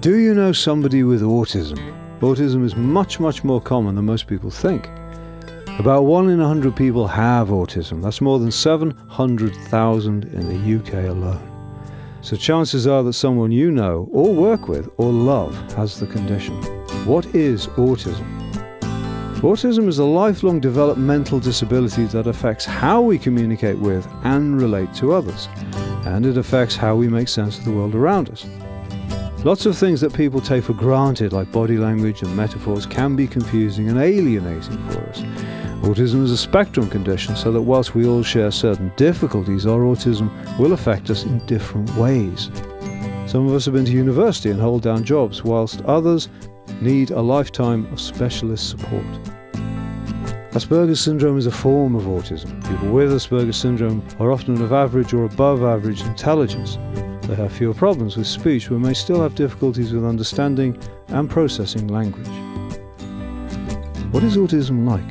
Do you know somebody with autism? Autism is much more common than most people think. About 1 in 100 people have autism. That's more than 700,000 in the UK alone. So chances are that someone you know, or work with, or love has the condition. What is autism? Autism is a lifelong developmental disability that affects how we communicate with and relate to others, and it affects how we make sense of the world around us. Lots of things that people take for granted, like body language and metaphors, can be confusing and alienating for us. Autism is a spectrum condition, so that whilst we all share certain difficulties, our autism will affect us in different ways. Some of us have been to university and hold down jobs, whilst others need a lifetime of specialist support. Asperger's syndrome is a form of autism. People with Asperger's syndrome are often of average or above average intelligence. They have fewer problems with speech, but may still have difficulties with understanding and processing language. What is autism like?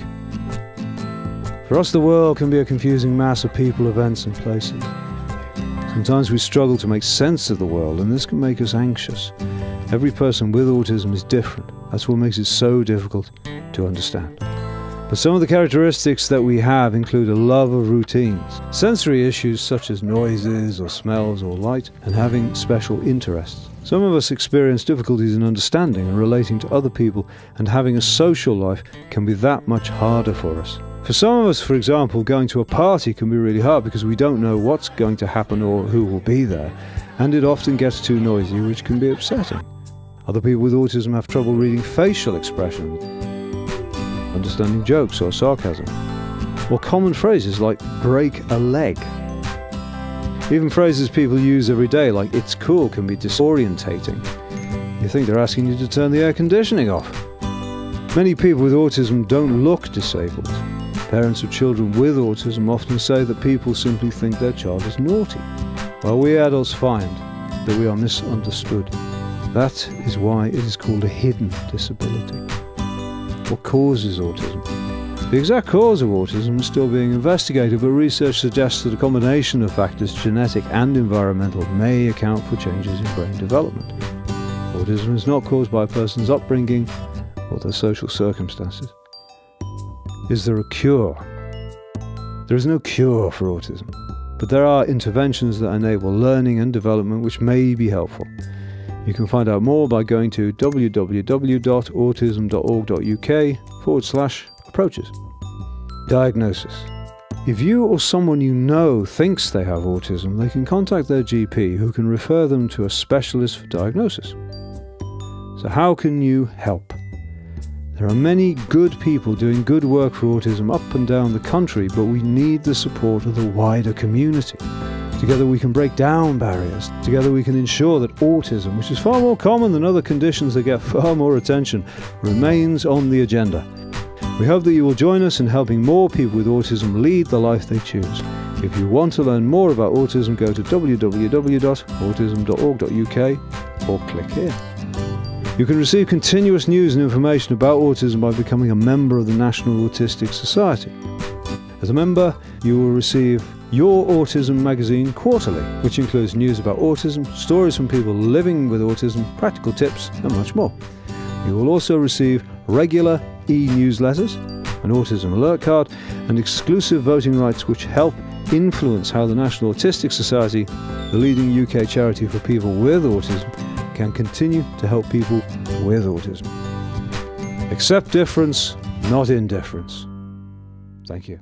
For us, the world can be a confusing mass of people, events and places. Sometimes we struggle to make sense of the world, and this can make us anxious. Every person with autism is different. That's what makes it so difficult to understand. But some of the characteristics that we have include a love of routines, sensory issues such as noises or smells or light, and having special interests. Some of us experience difficulties in understanding and relating to other people, and having a social life can be that much harder for us. For some of us, for example, going to a party can be really hard because we don't know what's going to happen or who will be there, and it often gets too noisy, which can be upsetting. Other people with autism have trouble reading facial expressions, understanding jokes or sarcasm, or common phrases like break a leg. Even phrases people use every day like it's cool can be disorientating. You think they're asking you to turn the air conditioning off. Many people with autism don't look disabled. Parents of children with autism often say that people simply think their child is naughty, while we adults find that we are misunderstood. That is why it is called a hidden disability. What causes autism? The exact cause of autism is still being investigated, but research suggests that a combination of factors, genetic and environmental, may account for changes in brain development. Autism is not caused by a person's upbringing or their social circumstances. Is there a cure? There is no cure for autism, but there are interventions that enable learning and development which may be helpful. You can find out more by going to www.autism.org.uk/approaches. Diagnosis. If you or someone you know thinks they have autism, they can contact their GP, who can refer them to a specialist for diagnosis. So how can you help? There are many good people doing good work for autism up and down the country, but we need the support of the wider community. Together we can break down barriers. Together we can ensure that autism, which is far more common than other conditions that get far more attention, remains on the agenda. We hope that you will join us in helping more people with autism lead the life they choose. If you want to learn more about autism, go to www.autism.org.uk or click here. You can receive continuous news and information about autism by becoming a member of the National Autistic Society. As a member, you will receive Your Autism magazine quarterly, which includes news about autism, stories from people living with autism, practical tips, and much more. You will also receive regular e-newsletters, an autism alert card, and exclusive voting rights which help influence how the National Autistic Society, the leading UK charity for people with autism, can continue to help people with autism. Accept difference, not indifference. Thank you.